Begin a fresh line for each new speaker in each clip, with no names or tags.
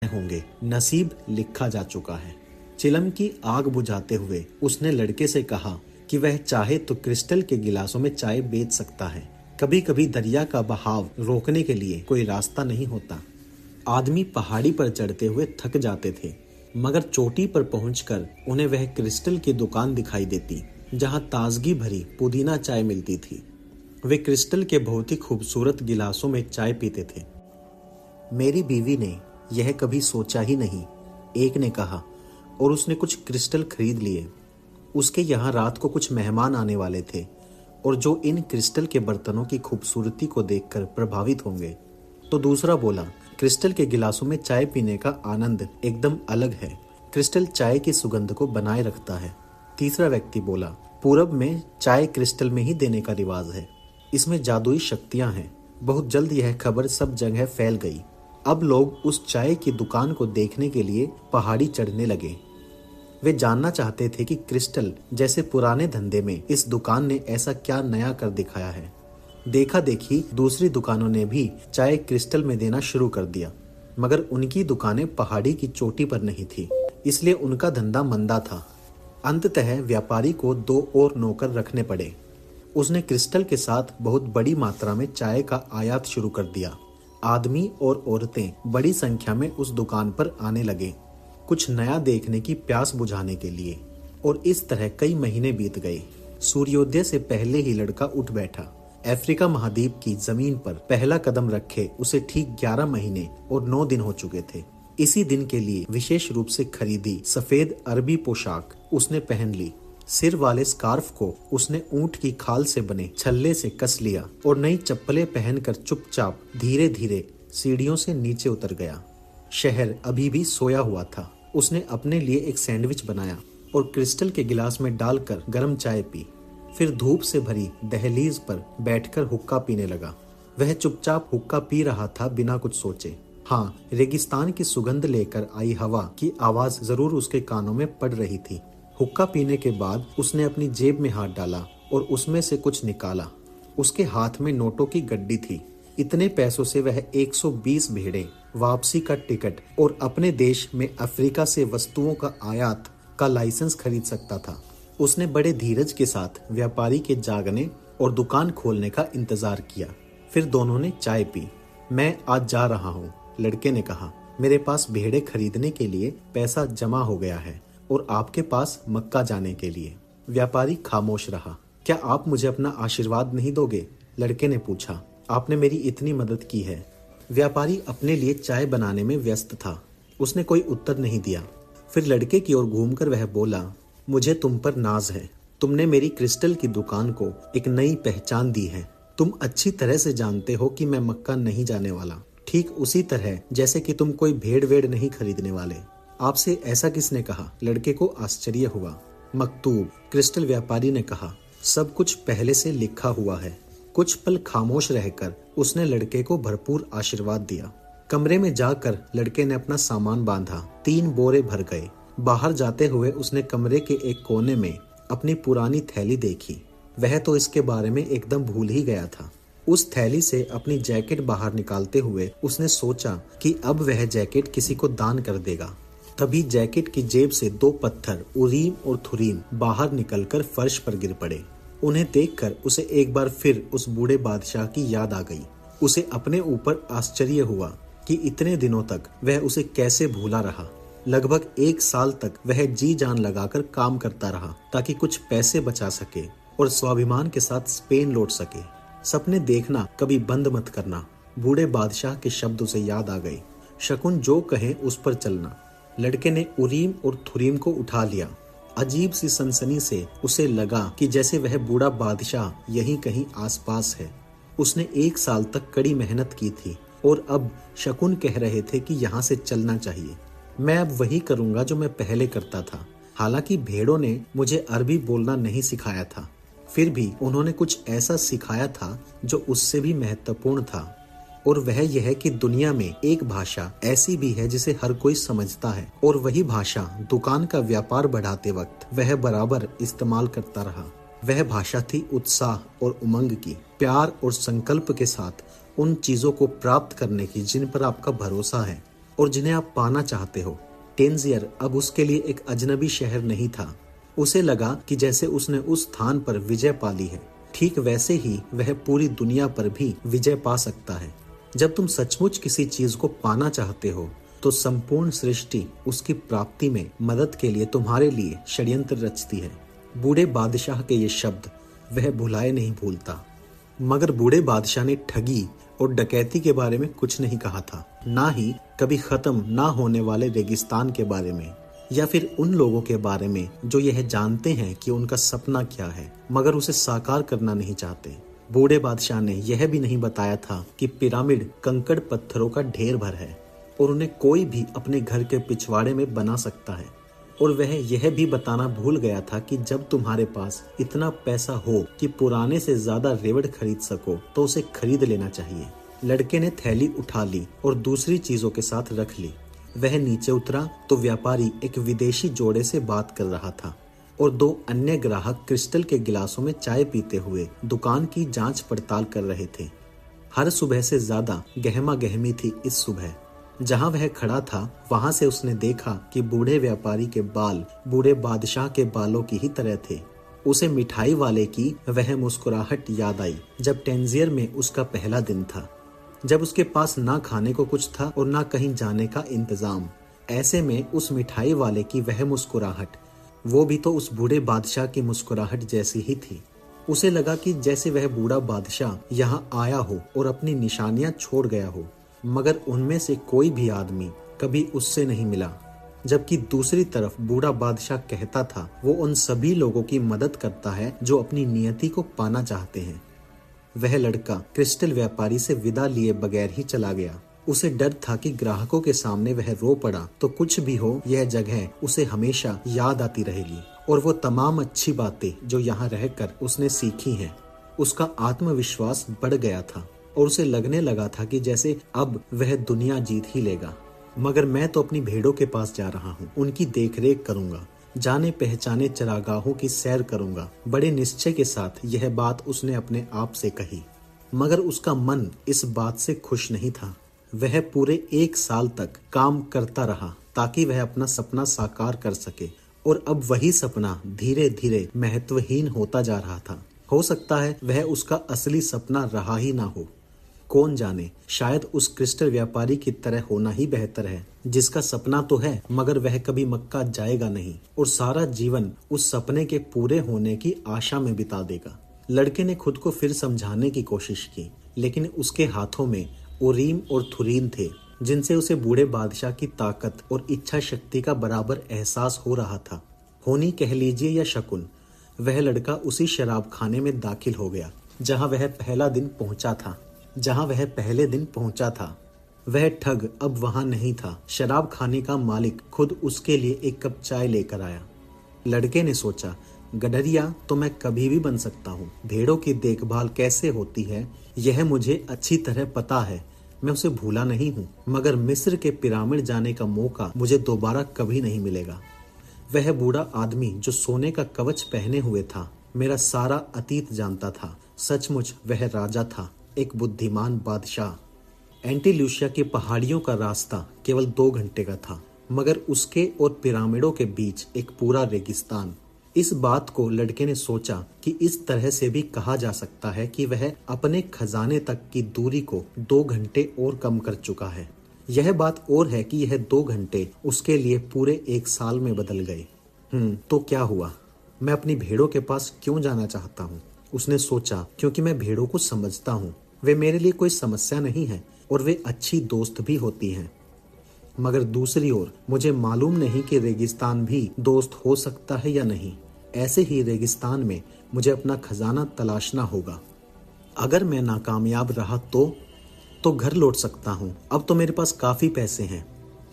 होंगे, नसीब लिखा जा चुका है। चिलम की आग बुझाते हुए उसने लड़के से कहा कि वह चाहे तो क्रिस्टल के गिलासों में चाय बेच सकता है। कभी कभी दरिया का बहाव रोकने के लिए कोई रास्ता नहीं होता। आदमी पहाड़ी पर चढ़ते हुए थक जाते थे, मगर चोटी पर पहुंचकर उन्हें वह क्रिस्टल की दुकान दिखाई देती जहां ताजगी भरी पुदीना चाय मिलती थी। वे क्रिस्टल के बहुत ही खूबसूरत गिलासों में चाय पीते थे। मेरी बीवी ने यह कभी सोचा ही नहीं, एक ने कहा, और उसने कुछ क्रिस्टल खरीद लिए। उसके यहाँ रात को कुछ मेहमान आने वाले थे और जो इन क्रिस्टल के बर्तनों की खूबसूरती को देखकर प्रभावित होंगे। तो दूसरा बोला, क्रिस्टल के गिलासों में चाय पीने का आनंद एकदम अलग है। क्रिस्टल चाय की सुगंध को बनाए रखता है। तीसरा व्यक्ति बोला, पूरब में चाय क्रिस्टल में ही देने का रिवाज है। इसमें जादुई शक्तियां हैं। बहुत जल्द यह खबर सब जगह फैल गई। अब लोग उस चाय की दुकान को देखने के लिए पहाड़ी चढ़ने लगे। वे जानना चाहते थे कि क्रिस्टल जैसे पुराने धंधे में इस दुकान ने ऐसा क्या नया कर दिखाया है। देखा देखी दूसरी दुकानों ने भी चाय क्रिस्टल में देना शुरू कर दिया, मगर उनकी दुकानें पहाड़ी की चोटी पर नहीं थी, इसलिए उनका धंधा मंदा था। अंततः व्यापारी को 2 और नौकर रखने पड़े। उसने क्रिस्टल के साथ बहुत बड़ी मात्रा में चाय का आयात शुरू कर दिया। आदमी और औरतें बड़ी संख्या में उस दुकान पर आने लगे, कुछ नया देखने की प्यास बुझाने के लिए। और इस तरह कई महीने बीत गए। सूर्योदय से पहले ही लड़का उठ बैठा। अफ्रीका महाद्वीप की जमीन पर पहला कदम रखे उसे ठीक 11 महीने और 9 दिन हो चुके थे। इसी दिन के लिए विशेष रूप से खरीदी सफेद अरबी पोशाक उसने पहन ली। सिर वाले स्कार्फ को उसने ऊंट की खाल से बने छल्ले से कस लिया और नई चप्पलें पहनकर चुपचाप धीरे धीरे सीढ़ियों से नीचे उतर गया। शहर अभी भी सोया हुआ था। उसने अपने लिए एक सैंडविच बनाया और क्रिस्टल के गिलास में डालकर गर्म चाय पी। फिर धूप से भरी दहलीज पर बैठकर हुक्का पीने लगा। वह चुपचाप हुक्का पी रहा था बिना कुछ सोचे। हाँ, रेगिस्तान की सुगंध लेकर आई हवा की आवाज जरूर उसके कानों में पड़ रही थी। हुक्का पीने के बाद उसने अपनी जेब में हाथ डाला और उसमें से कुछ निकाला। उसके हाथ में नोटों की गड्डी थी। इतने पैसों से वह 120 भेड़े, वापसी का टिकट और अपने देश में अफ्रीका से वस्तुओं का आयात का लाइसेंस खरीद सकता था। उसने बड़े धीरज के साथ व्यापारी के जागने और दुकान खोलने का इंतजार किया। फिर दोनों ने चाय पी। मैं आज जा रहा हूँ, लड़के ने कहा। मेरे पास भेड़े खरीदने के लिए पैसा जमा हो गया है और आपके पास मक्का जाने के लिए। व्यापारी खामोश रहा। क्या आप मुझे अपना आशीर्वाद नहीं दोगे? लड़के ने पूछा। आपने मेरी इतनी मदद की है। व्यापारी अपने लिए चाय बनाने में व्यस्त था। उसने कोई उत्तर नहीं दिया। फिर लड़के की ओर घूमकर वह बोला, मुझे तुम पर नाज है। तुमने मेरी क्रिस्टल की दुकान को एक नई पहचान दी है। तुम अच्छी तरह से जानते हो कि मैं मक्का नहीं जाने वाला, ठीक उसी तरह जैसे कि तुम कोई भेड़ वेड़ नहीं खरीदने वाले। आपसे ऐसा किसने कहा? लड़के को आश्चर्य हुआ। मकतूब, क्रिस्टल व्यापारी ने कहा। सब कुछ पहले से लिखा हुआ है। कुछ पल खामोश रहकर उसने लड़के को भरपूर आशीर्वाद दिया। कमरे में जाकर लड़के ने अपना सामान बांधा। 3 बोरे भर गए। बाहर जाते हुए उसने कमरे के एक कोने में अपनी पुरानी थैली देखी। वह तो इसके बारे में एकदम भूल ही गया था। उस थैली से अपनी जैकेट बाहर निकालते हुए उसने सोचा कि अब वह जैकेट किसी को दान कर देगा। तभी जैकेट की जेब से 2 पत्थर उरीम और थुरीम बाहर निकलकर फर्श पर गिर पड़े। उन्हें देखकर उसे एक बार फिर उस बूढ़े बादशाह की याद आ गई। उसे अपने ऊपर आश्चर्य हुआ कि इतने दिनों तक वह उसे कैसे भूला रहा। लगभग 1 साल तक वह जी जान लगाकर काम करता रहा ताकि कुछ पैसे बचा सके और स्वाभिमान के साथ स्पेन लौट सके। सपने देखना कभी बंद मत करना। बूढ़े बादशाह के शब्द उसे याद आ गए। शकुन जो कहे उस पर चलना। लड़के ने उरीम और थुरीम को उठा लिया। अजीब सी सनसनी से उसे लगा कि जैसे वह बूढ़ा बादशाह यहीं कहीं आसपास है। उसने 1 साल तक कड़ी मेहनत की थी और अब शकुन कह रहे थे कि यहाँ से चलना चाहिए। मैं अब वही करूँगा जो मैं पहले करता था। हालांकि भेड़ों ने मुझे अरबी बोलना नहीं सिखाया था, फिर भी उन्होंने कुछ ऐसा सिखाया था जो उससे भी महत्वपूर्ण था, और वह यह कि दुनिया में एक भाषा ऐसी भी है जिसे हर कोई समझता है, और वही भाषा दुकान का व्यापार बढ़ाते वक्त वह बराबर इस्तेमाल करता रहा। वह भाषा थी उत्साह और उमंग की, प्यार और संकल्प के साथ उन चीजों को प्राप्त करने की जिन पर आपका भरोसा है और जिन्हें आप पाना चाहते हो। टेंजियर अब उसके लिए एक अजनबी शहर नहीं था। उसे लगा कि जैसे उसने उस स्थान पर विजय पा ली है, ठीक वैसे ही वह पूरी दुनिया पर भी विजय पा सकता है। जब तुम सचमुच किसी चीज को पाना चाहते हो तो संपूर्ण सृष्टि उसकी प्राप्ति में मदद के लिए तुम्हारे लिए षड्यंत्र रचती है। बूढ़े बादशाह के ये शब्द वह भुलाए नहीं भूलता। मगर बूढ़े बादशाह ने ठगी और डकैती के बारे में कुछ नहीं कहा था, ना ही कभी खत्म ना होने वाले रेगिस्तान के बारे में, या फिर उन लोगों के बारे में जो यह जानते हैं कि उनका सपना क्या है मगर उसे साकार करना नहीं चाहते। बूढ़े बादशाह ने यह भी नहीं बताया था कि पिरामिड कंकड़ पत्थरों का ढेर भर है और उन्हें कोई भी अपने घर के पिछवाड़े में बना सकता है। और वह यह भी बताना भूल गया था कि जब तुम्हारे पास इतना पैसा हो कि पुराने से ज्यादा रेवड़ खरीद सको तो उसे खरीद लेना चाहिए। लड़के ने थैली उठा ली और दूसरी चीजों के साथ रख ली। वह नीचे उतरा तो व्यापारी एक विदेशी जोड़े से बात कर रहा था और दो अन्य ग्राहक क्रिस्टल के गिलासों में चाय पीते हुए दुकान की जांच पड़ताल कर रहे थे। हर सुबह से ज्यादा गहमा गहमी थी इस सुबह। जहां वह खड़ा था वहां से उसने देखा कि बूढ़े व्यापारी के बाल बूढ़े बादशाह के बालों की ही तरह थे। उसे मिठाई वाले की वह मुस्कुराहट याद आई जब टेंजियर में उसका पहला दिन था, जब उसके पास ना खाने को कुछ था और ना कहीं जाने का इंतजाम। ऐसे में उस मिठाई वाले की वह मुस्कुराहट, वो भी तो उस बूढ़े बादशाह की मुस्कुराहट जैसी ही थी। उसे लगा कि जैसे वह बूढ़ा बादशाह यहाँ आया हो और अपनी निशानियां छोड़ गया हो, मगर उनमें से कोई भी आदमी कभी उससे नहीं मिला। जबकि दूसरी तरफ बूढ़ा बादशाह कहता था वो उन सभी लोगों की मदद करता है जो अपनी नियति को पाना चाहते हैं। वह लड़का क्रिस्टल व्यापारी से विदा लिए बगैर ही चला गया। उसे डर था कि ग्राहकों के सामने वह रो पड़ा तो कुछ भी हो, यह जगह उसे हमेशा याद आती रहेगी और वो तमाम अच्छी बातें जो यहाँ रहकर उसने सीखी हैं। उसका आत्मविश्वास बढ़ गया था और उसे लगने लगा था कि जैसे अब वह दुनिया जीत ही लेगा। मगर मैं तो अपनी भेड़ों के पास जा रहा हूँ, उनकी देखरेख करूंगा, जाने पहचाने चरागाहों की सैर करूंगा। बड़े निश्चय के साथ यह बात उसने अपने आप से कही, मगर उसका मन इस बात से खुश नहीं था। वह पूरे 1 साल तक काम करता रहा ताकि वह अपना सपना साकार कर सके, और अब वही सपना धीरे धीरे महत्वहीन होता जा रहा था। हो सकता है वह उसका असली सपना रहा ही ना हो। कौन जाने, शायद उस क्रिस्टल व्यापारी की तरह होना ही बेहतर है, जिसका सपना तो है मगर वह कभी मक्का जाएगा नहीं और सारा जीवन उस सपने के पूरे होने की आशा में बिता देगा। लड़के ने खुद को फिर समझाने की कोशिश की, लेकिन उसके हाथों में उरीम और थुरीम थे, जिनसे उसे बूढ़े बादशाह की ताकत और इच्छा शक्ति का बराबर एहसास हो रहा था। होनी कह लीजिए या शकुन, वह लड़का उसी शराब खाने में दाखिल हो गया जहां वह पहले दिन पहुंचा था। वह ठग अब वहां नहीं था। शराब खाने का मालिक खुद उसके लिए एक कप चाय लेकर आया। लड़के ने सोचा, गडरिया तो मैं कभी भी बन सकता हूँ। भेड़ों की देखभाल कैसे होती है यह मुझे अच्छी तरह पता है, मैं उसे भूला नहीं हूँ, मगर मिस्र के पिरामिड जाने का मौका मुझे दोबारा कभी नहीं मिलेगा। वह बूढ़ा आदमी जो सोने का कवच पहने हुए था मेरा सारा अतीत जानता था। सचमुच वह राजा था, एक बुद्धिमान बादशाह। एंटील्यूशिया की पहाड़ियों का रास्ता केवल 2 घंटे का था, मगर उसके और पिरामिडों के बीच एक पूरा रेगिस्तान। इस बात को लड़के ने सोचा कि इस तरह से भी कहा जा सकता है कि वह अपने खजाने तक की दूरी को 2 घंटे और कम कर चुका है। यह बात और है कि यह 2 घंटे उसके लिए पूरे 1 साल में बदल गए। तो क्या हुआ? मैं अपनी भेड़ों के पास क्यों जाना चाहता हूँ? उसने सोचा, क्योंकि मैं भेड़ों को समझता हूँ। वे मेरे लिए कोई समस्या नहीं है और वे अच्छी दोस्त भी होती हैं। मगर दूसरी ओर मुझे मालूम नहीं कि रेगिस्तान भी दोस्त हो सकता है या नहीं। ऐसे ही रेगिस्तान में मुझे अपना खजाना तलाशना होगा। अगर मैं नाकामयाब रहा तो घर लौट सकता हूँ। अब तो मेरे पास काफी पैसे हैं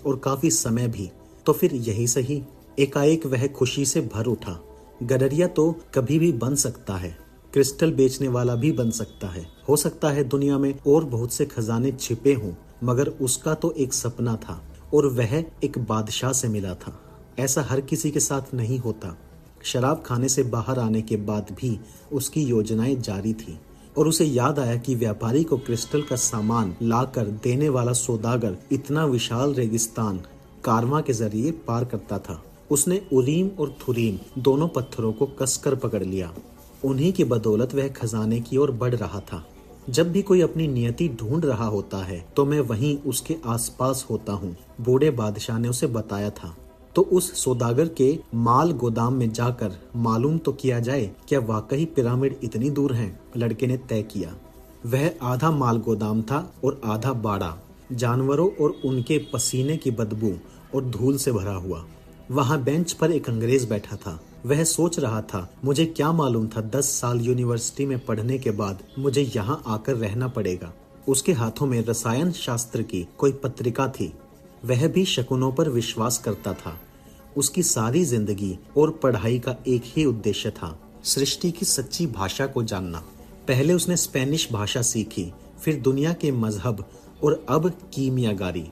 और काफी समय भी, तो फिर यही सही। एकाएक वह खुशी से भर उठा। गडरिया तो कभी भी बन सकता है, क्रिस्टल बेचने वाला भी बन सकता है। हो सकता है दुनिया में और बहुत से खजाने छिपे हों, मगर उसका तो एक सपना था और वह एक बादशाह से मिला था। ऐसा हर किसी के साथ नहीं होता। शराब खाने से बाहर आने के बाद भी उसकी योजनाएं जारी थी। और उसे याद आया कि व्यापारी को क्रिस्टल का सामान लाकर देने वाला सौदागर इतना विशाल रेगिस्तान कारवां के जरिए पार करता था। उसने उरीम और थुरीम दोनों पत्थरों को कसकर पकड़ लिया। उन्हीं की बदौलत वह खजाने की ओर बढ़ रहा था। जब भी कोई अपनी नियति ढूंढ रहा होता है तो मैं वहीं उसके आसपास होता हूँ, बूढ़े बादशाह ने उसे बताया था। तो उस सौदागर के माल गोदाम में जाकर मालूम तो किया जाए, क्या वाकई पिरामिड इतनी दूर हैं? लड़के ने तय किया। वह आधा माल गोदाम था और आधा बाड़ा, जानवरों और उनके पसीने की बदबू और धूल से भरा हुआ। वहां बेंच पर एक अंग्रेज बैठा था। वह सोच रहा था, मुझे क्या मालूम था 10 साल यूनिवर्सिटी में पढ़ने के बाद मुझे यहाँ आकर रहना पड़ेगा। उसके हाथों में रसायन शास्त्र की कोई पत्रिका थी। वह भी शकुनों पर विश्वास करता था। उसकी सारी जिंदगी और पढ़ाई का एक ही उद्देश्य था, सृष्टि की सच्ची भाषा को जानना। पहले उसने स्पेनिश भाषा सीखी, फिर दुनिया के मजहब और अब कीमियागारी।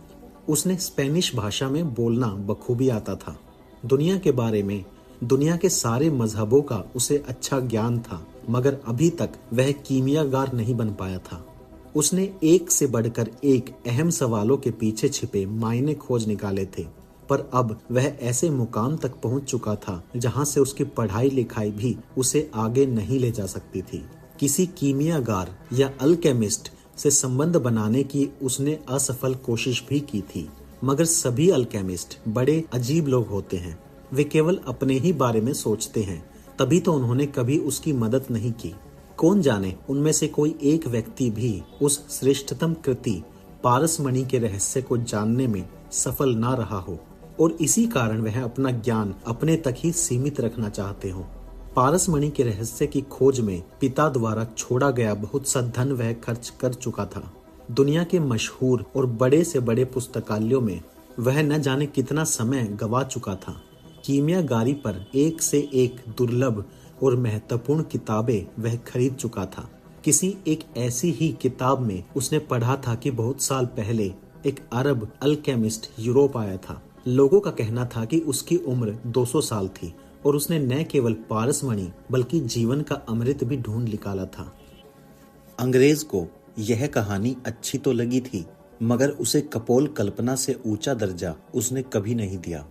उसने स्पेनिश भाषा में बोलना बखूबी आता था। दुनिया के बारे में, दुनिया के सारे मजहबों का उसे अच्छा ज्ञान था, मगर अभी तक वह कीमियागार नहीं बन पाया था। उसने एक से बढ़कर एक अहम सवालों के पीछे छिपे मायने खोज निकाले थे, पर अब वह ऐसे मुकाम तक पहुंच चुका था जहां से उसकी पढ़ाई लिखाई भी उसे आगे नहीं ले जा सकती थी। किसी कीमियागार या अल्केमिस्ट से संबंध बनाने की उसने असफल कोशिश भी की थी, मगर सभी अल्केमिस्ट बड़े अजीब लोग होते हैं। वे केवल अपने ही बारे में सोचते हैं, तभी तो उन्होंने कभी उसकी मदद नहीं की। कौन जाने उनमें से कोई एक व्यक्ति भी उस श्रेष्ठतम कृति पारसमणि के रहस्य को जानने में सफल ना रहा हो और इसी कारण वह अपना ज्ञान अपने तक ही सीमित रखना चाहते हो। पारसमणि के रहस्य की खोज में पिता द्वारा छोड़ा गया बहुत सा धन वह खर्च कर चुका था। दुनिया के मशहूर और बड़े से बड़े पुस्तकालयों में वह न जाने कितना समय गवा चुका था। कीमियागारी पर एक से एक दुर्लभ और महत्वपूर्ण किताबें वह खरीद चुका था। किसी एक ऐसी ही किताब में उसने पढ़ा था कि बहुत साल पहले एक अरब अल्केमिस्ट यूरोप आया था। लोगों का कहना था कि उसकी उम्र 200 साल थी और उसने न केवल पारसमणि बल्कि जीवन का अमृत भी ढूंढ निकाला था। अंग्रेज को यह कहानी अच्छी तो लगी थी, मगर उसे कपोल कल्पना से ऊंचा दर्जा उसने कभी नहीं दिया।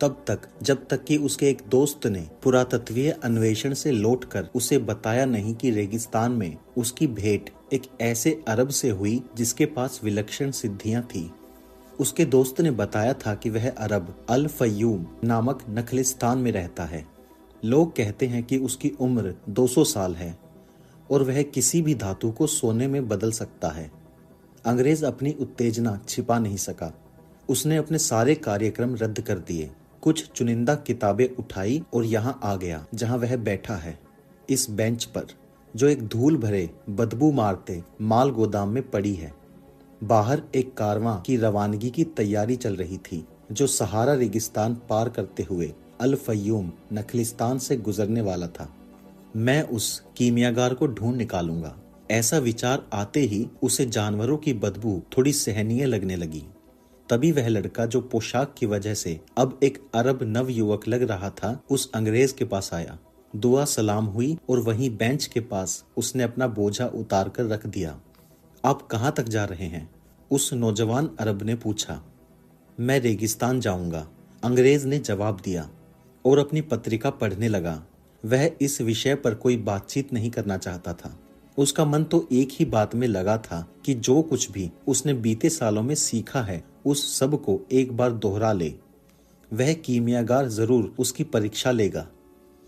तब तक जब तक कि उसके एक दोस्त ने पुरातत्वीय अन्वेषण से लौटकर उसे बताया नहीं कि रेगिस्तान में उसकी भेंट एक ऐसे अरब से हुई जिसके पास विलक्षण सिद्धियां थी। उसके दोस्त ने बताया था कि वह अरब अल फयूम नामक नखलिस्तान में रहता है। लोग कहते हैं कि उसकी उम्र 200 साल है और वह किसी भी धातु को सोने में बदल सकता है। अंग्रेज अपनी उत्तेजना छिपा नहीं सका। उसने अपने सारे कार्यक्रम रद्द कर दिए, कुछ चुनिंदा किताबें उठाई और यहाँ आ गया जहाँ वह बैठा है, इस बेंच पर जो एक धूल भरे बदबू मारते माल गोदाम में पड़ी है। बाहर एक कारवां की रवानगी की तैयारी चल रही थी जो सहारा रेगिस्तान पार करते हुए अल फयूम नखलिस्तान से गुजरने वाला था। मैं उस कीमियागार को ढूंढ निकालूंगा। ऐसा विचार आते ही उसे जानवरों की बदबू थोड़ी सहनीय लगने लगी। तभी वह लड़का जो पोशाक की वजह से अब एक अरब नव युवक लग रहा था, उस अंग्रेज के पास आया। दुआ सलाम हुई और वहीं बेंच के पास उसने अपना बोझा उतार कर रख दिया। आप कहाँ तक जा रहे हैं? उस नौजवान अरब ने पूछा। मैं रेगिस्तान जाऊंगा, अंग्रेज ने जवाब दिया और अपनी पत्रिका पढ़ने लगा। वह इस विषय पर कोई बातचीत नहीं करना चाहता था। उसका मन तो एक ही बात में लगा था कि जो कुछ भी उसने बीते सालों में सीखा है उस सब को एक बार दोहरा ले। वह कीमियागार जरूर उसकी परीक्षा लेगा।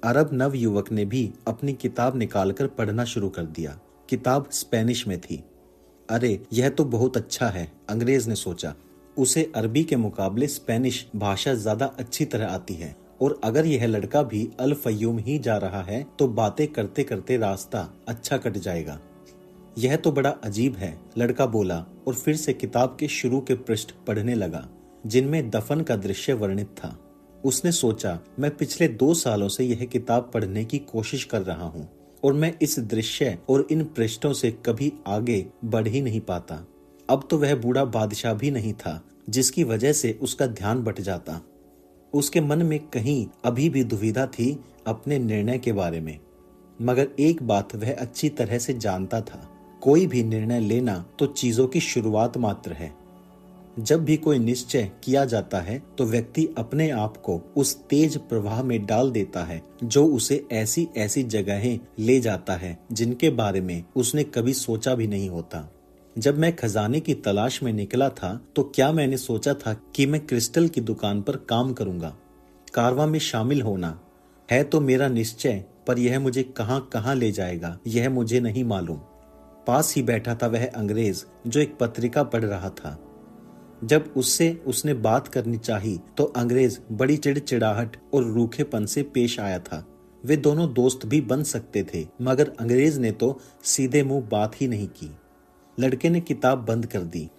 अरब नव युवक ने भी अपनी किताब निकालकर पढ़ना शुरू कर दिया। किताब स्पेनिश में थी। अरे यह तो बहुत अच्छा है, अंग्रेज ने सोचा। उसे अरबी के मुकाबले स्पेनिश भाषा ज्यादा अच्छी तरह आती है और अगर यह लड़का भी अल फयूम ही जा रहा है तो बातें करते करते रास्ता अच्छा कट जाएगा। यह तो बड़ा अजीब है, लड़का बोला और फिर से किताब के शुरू के पृष्ठ पढ़ने लगा जिनमें दफन का दृश्य वर्णित था। उसने सोचा, मैं पिछले 2 सालों से यह किताब पढ़ने की कोशिश कर रहा हूँ और मैं इस दृश्य और इन पृष्ठों से कभी आगे बढ़ ही नहीं पाता। अब तो वह बूढ़ा बादशाह भी नहीं था जिसकी वजह से उसका ध्यान बट जाता। उसके मन में कहीं अभी भी दुविधा थी अपने निर्णय के बारे में। मगर एक बात वह अच्छी तरह से जानता था, कोई भी निर्णय लेना तो चीजों की शुरुआत मात्र है। जब भी कोई निश्चय किया जाता है तो व्यक्ति अपने आप को उस तेज प्रवाह में डाल देता है जो उसे ऐसी ऐसी जगहें ले जाता है जिनके बारे में उसने कभी सोचा भी नहीं होता। जब मैं खजाने की तलाश में निकला था तो क्या मैंने सोचा था कि मैं क्रिस्टल की दुकान पर काम करूंगा? कारवां में शामिल होना है तो मेरा निश्चय, पर यह मुझे कहां कहां ले जाएगा यह मुझे नहीं मालूम। पास ही बैठा था वह अंग्रेज जो एक पत्रिका पढ़ रहा था। जब उससे उसने बात करनी चाही तो अंग्रेज बड़ी चिड़चिड़ाहट और रूखेपन से पेश आया था। वे दोनों दोस्त भी बन सकते थे, मगर अंग्रेज ने तो सीधे मुंह बात ही नहीं की। लड़के ने किताब बंद कर दी।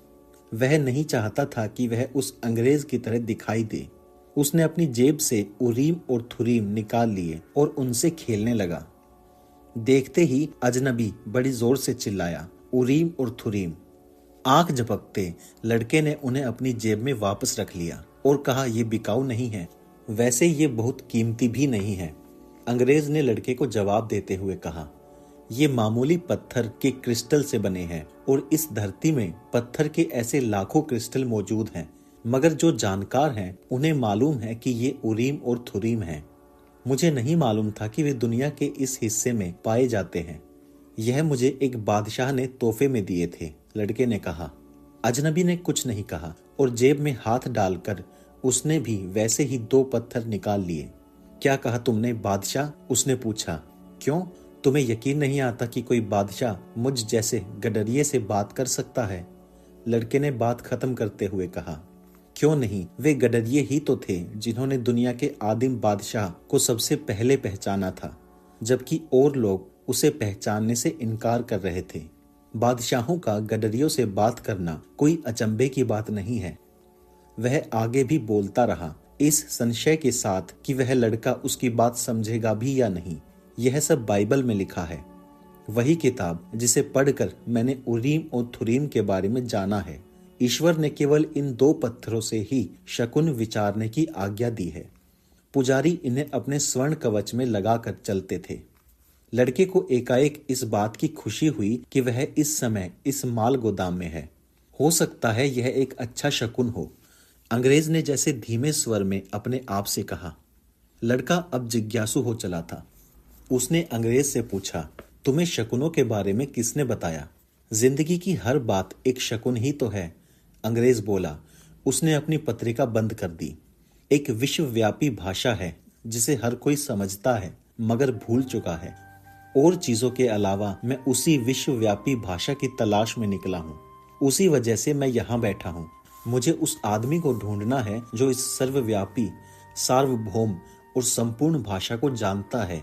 वह नहीं चाहता था कि वह उस अंग्रेज की तरह दिखाई दे। उसने अपनी जेब से उरीम और थुरीम निकाल लिए और उनसे खेलने लगा। देखते ही अजनबी बड़ी जोर से चिल्लाया, उरीम और थुरीम। आंख झपकते लड़के ने उन्हें अपनी जेब में वापस रख लिया और कहा, यह बिकाऊ नहीं है, वैसे ये बहुत कीमती भी नहीं है। अंग्रेज ने लड़के को जवाब देते हुए कहा, ये मामूली पत्थर के क्रिस्टल से बने हैं और इस धरती में पत्थर के ऐसे लाखों क्रिस्टल मौजूद हैं, मगर जो जानकार हैं उन्हें मालूम है कि ये उरीम और थुरीम हैं। मुझे नहीं मालूम था कि वे दुनिया के इस हिस्से में पाए जाते हैं। यह मुझे एक बादशाह ने तोहफे में दिए थे, लड़के ने कहा। अजनबी ने कुछ नहीं कहा और जेब में हाथ डालकर उसने भी वैसे ही 2 पत्थर निकाल लिए। क्या कहा तुमने बादशाह? उसने पूछा। क्यों, तुम्हें यकीन नहीं आता कि कोई बादशाह मुझ जैसे गडरिये से बात कर सकता है? लड़के ने बात खत्म करते हुए कहा। क्यों नहीं, वे गडरिये ही तो थे जिन्होंने दुनिया के आदिम बादशाह को सबसे पहले पहचाना था, जबकि और लोग उसे पहचानने से इनकार कर रहे थे। बादशाहों का गडरियों से बात करना कोई अचंभे की बात नहीं है। वह आगे भी बोलता रहा, इस संशय के साथ कि वह लड़का उसकी बात समझेगा भी या नहीं। यह सब बाइबल में लिखा है, वही किताब जिसे पढ़कर मैंने उरीम और थुरीम के बारे में जाना है। ईश्वर ने केवल इन 2 पत्थरों से ही शकुन विचारने की आज्ञा दी है। पुजारी इन्हें अपने स्वर्ण कवच में लगाकर चलते थे। लड़के को एकाएक इस बात की खुशी हुई कि वह इस समय इस माल गोदाम में है। हो सकता है यह एक अच्छा शकुन हो। अंग्रेज ने जैसे धीमे स्वर में अपने आप से कहा। लड़का अब जिज्ञासु हो चला था। उसने अंग्रेज से पूछा, तुम्हें शकुनों के बारे में किसने बताया? जिंदगी की हर बात एक शकुन ही तो है, अंग्रेज बोला। उसने अपनी पत्रिका बंद कर दी। एक विश्वव्यापी भाषा है जिसे हर कोई समझता है मगर भूल चुका है। और चीजों के अलावा मैं उसी विश्वव्यापी भाषा की तलाश में निकला हूँ। उसी वजह से मैं यहाँ बैठा हूँ। मुझे उस आदमी को ढूंढना है जो इस सर्वव्यापी, सार्वभौम और संपूर्ण भाषा को जानता है,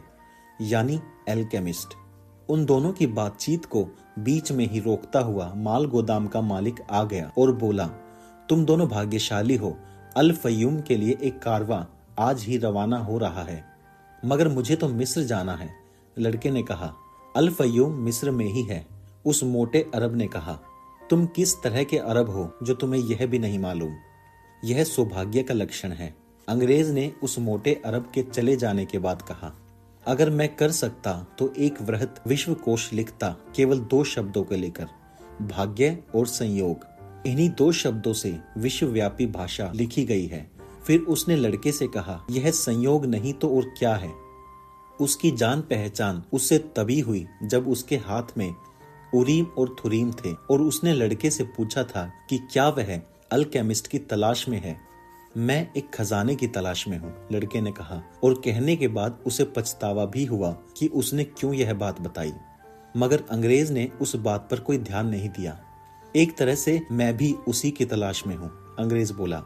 यानी एल्केमिस्ट। उन दोनों की बातचीत को बीच में ही रोकता हुआ माल गोदाम का मालिक आ गया और बोला, तुम दोनों भाग्यशाली हो। अल फयूम के लिए एक कारवां आज ही रवाना हो रहा है, मगर मुझे तो मिस्र जाना है। लड़के ने कहा, अल फयूम मिस्र में ही है। उस मोटे अरब ने कहा, तुम किस तरह के अरब हो जो तुम्हें यह भी नहीं मालूम? यह सौभाग्य का लक्षण है। अंग्रेज ने उस मोटे अरब के चले जाने के बाद कहा, अगर मैं कर सकता तो एक वृहत विश्वकोश लिखता, केवल 2 शब्दों को लेकर, भाग्य और संयोग। इन्हीं 2 शब्दों से विश्वव्यापी भाषा लिखी गई है। फिर उसने लड़के से कहा, यह संयोग नहीं तो और क्या है? उसकी जान पहचान उससे तभी हुई जब उसके हाथ में उरीम और थुरीम थे और उसने लड़के से पूछा था कि क्या वह अल्केमिस्ट की तलाश में है। मैं एक खजाने की तलाश में हूँ, लड़के ने कहा, और कहने के बाद उसे पछतावा भी हुआ कि उसने क्यों यह बात बताई। मगर अंग्रेज ने उस बात पर कोई ध्यान नहीं दिया। एक तरह से मैं भी उसी की तलाश में हूँ, अंग्रेज बोला।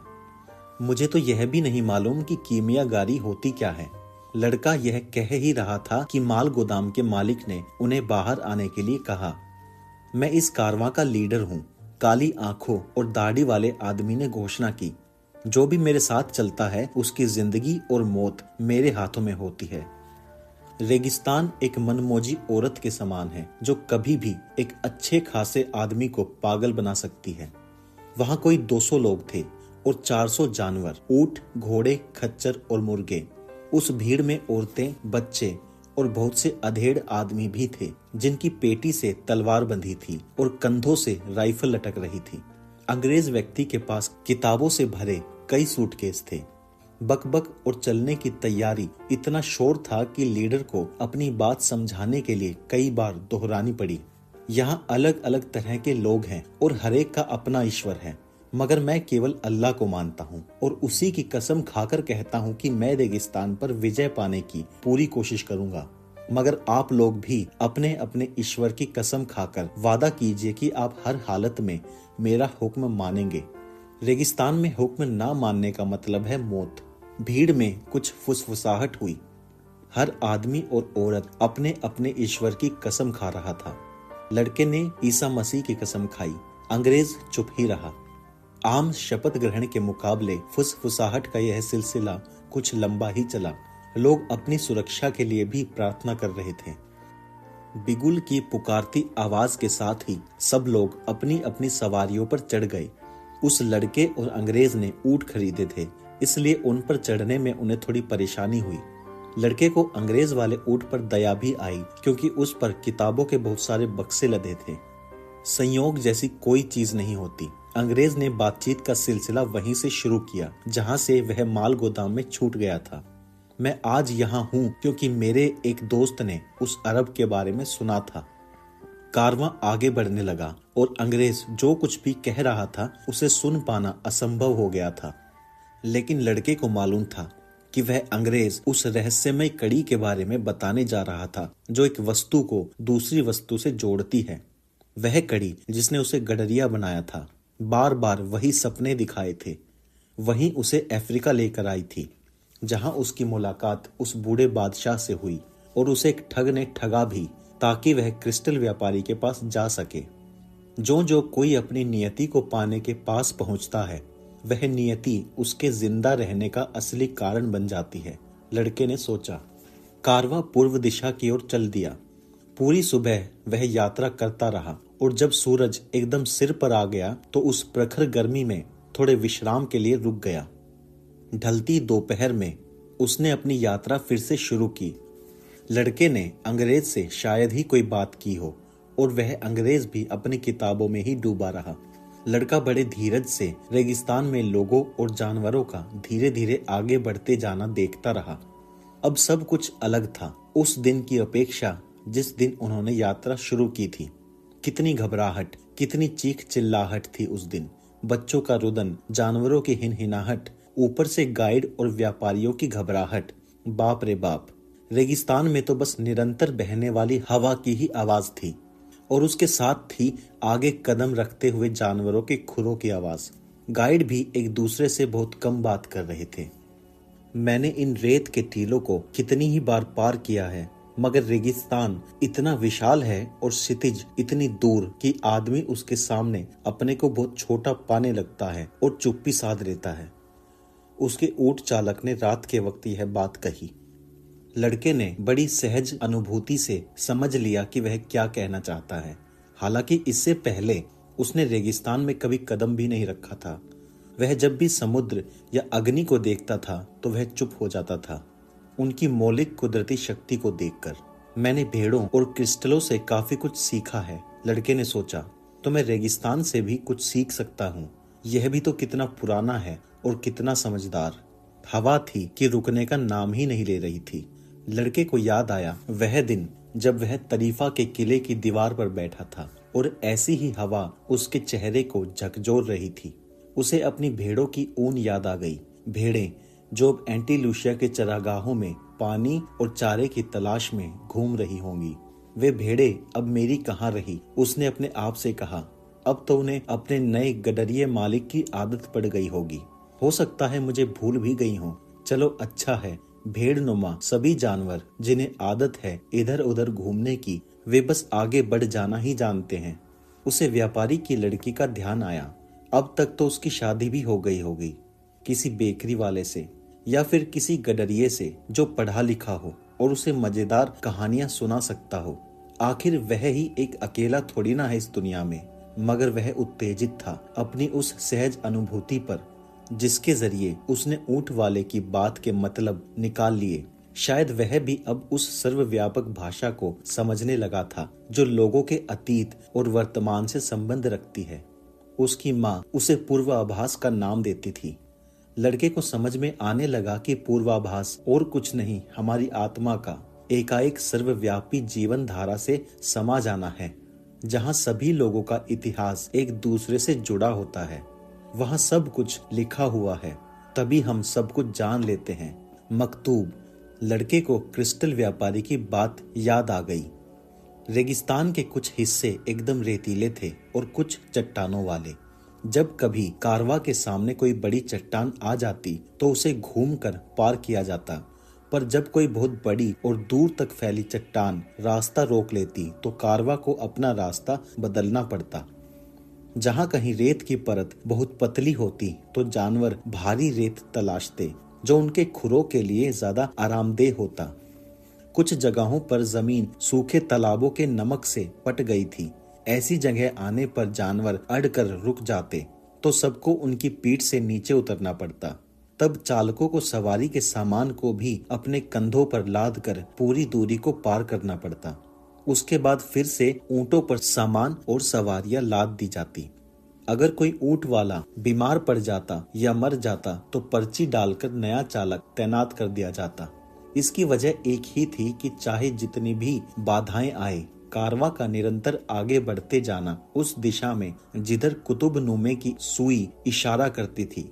मुझे तो यह भी नहीं मालूम कि कीमियागारी होती क्या है। लड़का यह कह ही रहा था कि माल गोदाम के मालिक ने उन्हें बाहर आने के लिए कहा। मैं इस कारवां का लीडर हूँ, काली आंखों और दाढ़ी वाले आदमी ने घोषणा की। जो भी मेरे साथ चलता है उसकी जिंदगी और मौत मेरे हाथों में होती है। रेगिस्तान एक मनमौजी औरत के समान है जो कभी भी एक अच्छे खासे आदमी को पागल बना सकती है। वहां कोई 200 लोग थे और 400 जानवर, ऊंट, घोड़े, खच्चर और मुर्गे। उस भीड़ में औरतें, बच्चे और बहुत से अधेड़ आदमी भी थे जिनकी पेटी से तलवार बंधी थी और कंधों से राइफल लटक रही थी। अंग्रेज व्यक्ति के पास किताबों से भरे कई सूटकेस थे। बकबक और चलने की तैयारी, इतना शोर था कि लीडर को अपनी बात समझाने के लिए कई बार दोहरानी पड़ी। यहाँ अलग अलग तरह के लोग हैं और हरेक का अपना ईश्वर है, मगर मैं केवल अल्लाह को मानता हूँ और उसी की कसम खाकर कहता हूँ कि मैं रेगिस्तान पर विजय पाने की पूरी कोशिश करूंगा। मगर आप लोग भी अपने अपने ईश्वर की कसम खाकर वादा कीजिए कि आप हर हालत में मेरा हुक्म मानेंगे। रेगिस्तान में हुक्म ना मानने का मतलब है मौत। भीड़ में कुछ फुसफुसाहट हुई। हर आदमी और औरत अपने अपने ईश्वर की कसम खा रहा था। लड़के ने ईसा मसीह की कसम खाई, अंग्रेज चुप ही रहा। आम शपथ ग्रहण के मुकाबले फुसफुसाहट का यह सिलसिला कुछ लंबा ही चला। लोग अपनी सुरक्षा के लिए भी प्रार्थना कर रहे थे। बिगुल की पुकारती आवाज के साथ ही सब लोग अपनी अपनी सवारियों पर चढ़ गए। उस लड़के और अंग्रेज ने ऊंट खरीदे थे, इसलिए उन पर चढ़ने में उन्हें थोड़ी परेशानी हुई। लड़के को अंग्रेज वाले ऊंट पर दया भी आई, क्योंकि उस पर किताबों के बहुत सारे बक्से लदे थे। संयोग जैसी कोई चीज नहीं होती। अंग्रेज ने बातचीत का सिलसिला वहीं से शुरू किया जहां से वह माल गोदाम में छूट गया था। मैं आज यहाँ हूँ क्योंकि मेरे एक दोस्त ने उस अरब के बारे में सुना था। कारवां आगे बढ़ने लगा और अंग्रेज जो कुछ भी कह रहा था उसे सुन पाना असंभव हो गया था। लेकिन लड़के को मालूम था कि वह अंग्रेज उस रहस्यमय कड़ी के बारे में बताने जा रहा था जो एक वस्तु को दूसरी वस्तु से जोड़ती है। वह कड़ी जिसने उसे गडरिया बनाया था, बार बार वही सपने दिखाए थे, वहीं उसे अफ्रीका लेकर आई थी, जहां उसकी मुलाकात उस बूढ़े बादशाह से हुई और उसे एक ठग ने ठगा भी ताकि वह क्रिस्टल व्यापारी के पास जा सके। जो जो कोई अपनी नियति को पाने के पास पहुंचता है, वह नियति उसके जिंदा रहने का असली कारण बन जाती है, लड़के ने सोचा। कारवां पूर्व दिशा की ओर चल दिया। पूरी सुबह वह यात्रा करता रहा और जब सूरज एकदम सिर पर आ गया तो उस प्रखर गर्मी में थोड़े विश्राम के लिए रुक गया। ढलती दोपहर में उसने अपनी यात्रा फिर से शुरू की। लड़के ने अंग्रेज से शायद ही कोई बात की हो और वह अंग्रेज भी अपनी किताबों में ही डूबा रहा। लड़का बड़े धीरज से रेगिस्तान में लोगों और जानवरों का धीरे धीरे आगे बढ़ते जाना देखता रहा। अब सब कुछ अलग था उस दिन की अपेक्षा जिस दिन उन्होंने यात्रा शुरू की थी। कितनी घबराहट, कितनी चीख चिल्लाहट थी उस दिन। बच्चों का रुदन, जानवरों की हिनहिनाहट, ऊपर से गाइड और व्यापारियों की घबराहट। बाप रे बाप, रेगिस्तान में तो बस निरंतर बहने वाली हवा की ही आवाज थी और उसके साथ थी आगे कदम रखते हुए जानवरों के खुरों की आवाज। गाइड भी एक दूसरे से बहुत कम बात कर रहे थे। मैंने इन रेत के टीलों को कितनी ही बार पार किया है, मगर रेगिस्तान इतना विशाल है और क्षितिज इतनी दूर कि आदमी उसके सामने अपने को बहुत छोटा पाने लगता है और चुप्पी साध लेता है। उसके ऊंट चालक ने रात के वक्त यह बात कही। लड़के ने बड़ी सहज अनुभूति से समझ लिया कि वह क्या कहना चाहता है। हालांकि इससे पहले उसने रेगिस्तान में कभी कदम भी नहीं रखा था। वह जब भी समुद्र या अग्नि को देखता था तो वह चुप हो जाता था, उनकी मौलिक कुदरती शक्ति को देखकर। मैंने भेड़ों और क्रिस्टलों से काफी कुछ सीखा है, लड़के ने सोचा, तो मैं रेगिस्तान से भी कुछ सीख सकता हूँ। यह भी तो कितना पुराना है और कितना समझदार। हवा थी कि रुकने का नाम ही नहीं ले रही थी। लड़के को याद आया वह दिन जब वह तरीफा के किले की दीवार पर बैठा था और ऐसी ही हवा उसके चेहरे को झकझोर रही थी। उसे अपनी भेड़ों की ऊन याद आ गई। भेड़ें जो अब एंटीलुसिया के चरागाहों में पानी और चारे की तलाश में घूम रही होंगी। वे भेड़ें अब मेरी कहाँ रही, उसने अपने आप से कहा। अब तो उन्हें अपने नए गडरिये मालिक की आदत पड़ गई होगी। हो सकता है मुझे भूल भी गई हो। चलो अच्छा है, भेड़ नुमा सभी जानवर जिन्हें आदत है इधर उधर घूमने की, वे बस आगे बढ़ जाना ही जानते हैं। उसे व्यापारी की लड़की का ध्यान आया। अब तक तो उसकी शादी भी हो गई होगी किसी बेकरी वाले से या फिर किसी गडरिये से जो पढ़ा लिखा हो और उसे मजेदार कहानियां सुना सकता हो। आखिर वह ही एक अकेला थोड़ी ना है इस दुनिया में। मगर वह उत्तेजित था अपनी उस सहज अनुभूति पर जिसके जरिए उसने ऊंट वाले की बात के मतलब निकाल लिए। शायद वह भी अब उस सर्वव्यापक भाषा को समझने लगा था जो लोगों के अतीत और वर्तमान से संबंध रखती है। उसकी माँ उसे पूर्वाभास का नाम देती थी। लड़के को समझ में आने लगा कि पूर्वाभास और कुछ नहीं, हमारी आत्मा का एकाएक सर्वव्यापी जीवन धारा से समा जाना है, जहाँ सभी लोगों का इतिहास एक दूसरे से जुड़ा होता है। वहाँ सब कुछ लिखा हुआ है, तभी हम सब कुछ जान लेते हैं। मकतूब। लड़के को क्रिस्टल व्यापारी की बात याद आ गई। रेगिस्तान के कुछ हिस्से एकदम रेतीले थे और कुछ चट्टानों वाले। जब कभी कारवा के सामने कोई बड़ी चट्टान आ जाती तो उसे घूमकर पार किया जाता, पर जब कोई बहुत बड़ी और दूर तक फैली चट्टान रास्ता रोक लेती तो कारवा को अपना रास्ता बदलना पड़ता। जहाँ कहीं रेत की परत बहुत पतली होती तो जानवर भारी रेत तलाशते जो उनके खुरों के लिए ज्यादा आरामदेह होता। कुछ जगहों पर जमीन सूखे तालाबों के नमक से पट गई थी। ऐसी जगह आने पर जानवर अड़कर रुक जाते तो सबको उनकी पीठ से नीचे उतरना पड़ता। तब चालकों को सवारी के सामान को भी अपने कंधों पर लाद कर पूरी दूरी को पार करना पड़ता। उसके बाद फिर से ऊंटों पर सामान और सवारियां लाद दी जाती। अगर कोई ऊंट वाला बीमार पड़ जाता या मर जाता तो पर्ची डालकर नया चालक तैनात कर दिया जाता। इसकी वजह एक ही थी कि चाहे जितनी भी बाधाएं आए, कारवां का निरंतर आगे बढ़ते जाना उस दिशा में जिधर कुतुब नुमे की सुई इशारा करती थी।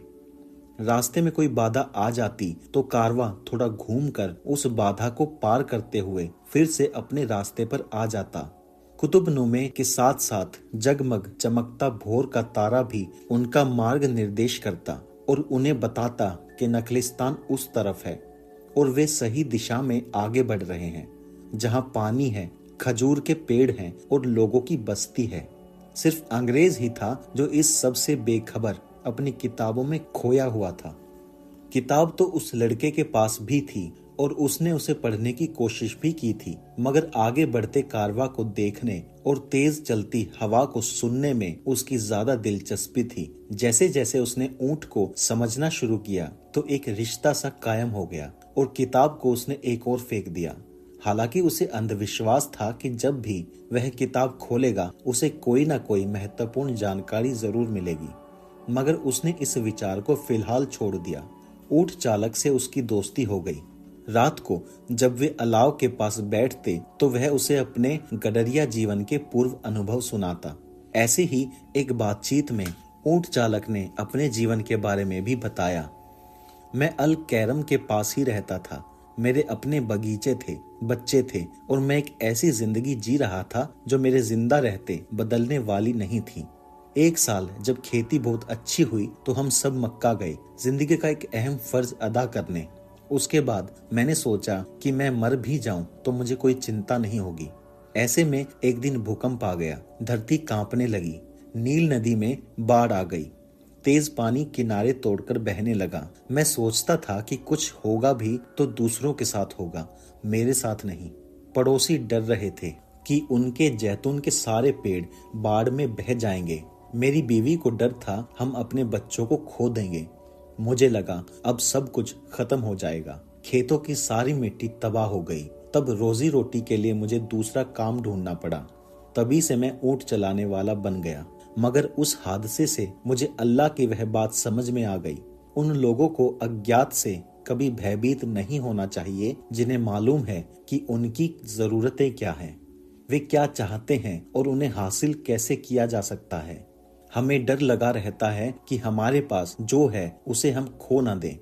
रास्ते में कोई बाधा आ जाती तो कारवां थोड़ा घूमकर उस बाधा को पार करते हुए फिर से अपने रास्ते पर आ जाता। कुतुब नुमे के साथ साथ जगमग चमकता भोर का तारा भी उनका मार्ग निर्देश करता और उन्हें बताता कि नखलिस्तान उस तरफ है और वे सही दिशा में आगे बढ़ रहे हैं, जहां पानी है, खजूर के पेड़ हैं और लोगों की बस्ती है। सिर्फ अंग्रेज ही था जो इस सब से बेखबर अपनी किताबों में खोया हुआ था। किताब तो उस लड़के के पास भी थी और उसने उसे पढ़ने की कोशिश भी की थी, मगर आगे बढ़ते कारवा को देखने और तेज चलती हवा को सुनने में उसकी ज्यादा दिलचस्पी थी। जैसे जैसे उसने ऊंट को समझना शुरू किया तो एक रिश्ता सा कायम हो गया और किताब को उसने एक और फेंक दिया। हालांकि उसे अंधविश्वास था कि जब भी वह किताब खोलेगा उसे कोई ना कोई महत्वपूर्ण जानकारी जरूर मिलेगी, मगर उसने इस विचार को फिलहाल छोड़ दिया। ऊंट चालक से उसकी दोस्ती हो गई। रात को जब वे अलाव के पास बैठते तो वह उसे अपने गडरिया जीवन के पूर्व अनुभव सुनाता। ऐसे ही एक बातचीत में ऊंट चालक ने अपने जीवन के बारे में भी बताया। मैं अल कैरम के पास ही रहता था। मेरे अपने बगीचे थे, बच्चे थे और मैं एक ऐसी जिंदगी जी रहा था जो मेरे जिंदा रहते बदलने वाली नहीं थी। एक साल जब खेती बहुत अच्छी हुई तो हम सब मक्का गए, जिंदगी का एक अहम फर्ज अदा करने। उसके बाद मैंने सोचा कि मैं मर भी जाऊं तो मुझे कोई चिंता नहीं होगी। ऐसे में एक दिन भूकंप आ गया, धरती कांपने लगी, नील नदी में बाढ़ आ गई, तेज पानी किनारे तोड़कर बहने लगा। मैं सोचता था कि कुछ होगा भी तो दूसरों के साथ होगा, मेरे साथ नहीं। पड़ोसी डर रहे थे कि उनके जैतून के सारे पेड़ बाढ़ में बह जाएंगे। मेरी बीवी को डर था हम अपने बच्चों को खो देंगे। मुझे लगा अब सब कुछ खत्म हो जाएगा। खेतों की सारी मिट्टी तबाह हो गई। तब रोजी रोटी के लिए मुझे दूसरा काम ढूंढना पड़ा। तभी से मैं ऊंट चलाने वाला बन गया। मगर उस हादसे से मुझे अल्लाह की वह बात समझ में आ गई। उन लोगों को अज्ञात से कभी भयभीत नहीं होना चाहिए जिन्हें मालूम है कि उनकी जरूरतें क्या हैं, वे क्या चाहते हैं और उन्हें हासिल कैसे किया जा सकता है। हमें डर लगा रहता है कि हमारे पास जो है उसे हम खो ना दें,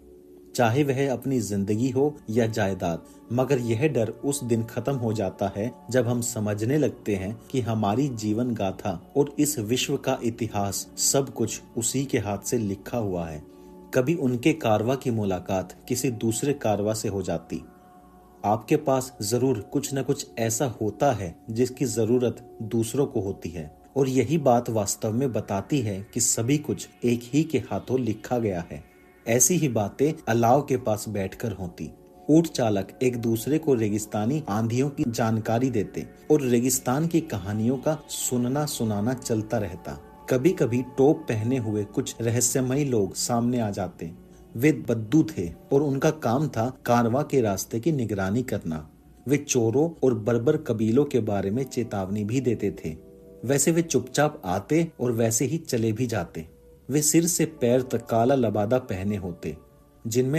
चाहे वह अपनी जिंदगी हो या जायदाद। मगर यह डर उस दिन खत्म हो जाता है जब हम समझने लगते हैं कि हमारी जीवन गाथा और इस विश्व का इतिहास सब कुछ उसी के हाथ से लिखा हुआ है। कभी उनके कारवा की मुलाकात किसी दूसरे कारवा से हो जाती। आपके पास जरूर कुछ न कुछ ऐसा होता है जिसकी जरूरत दूसरों को होती है, और यही बात वास्तव में बताती है कि सभी कुछ एक ही के हाथों लिखा गया है। ऐसी ही बातें अलाव के पास बैठकर होती। ऊंट चालक एक दूसरे को रेगिस्तानी आंधियों की जानकारी देते और रेगिस्तान की कहानियों का सुनना सुनाना चलता रहता। कभी कभी टोप पहने हुए कुछ रहस्यमयी लोग सामने आ जाते। वे बद्दू थे और उनका काम था कारवां के रास्ते की निगरानी करना। वे चोरों और बर्बर कबीलों के बारे में चेतावनी भी देते थे। वैसे वे चुपचाप आते और वैसे ही चले भी जाते। वे सिर से पैर तक काला लबादा पहने होते, जिनमें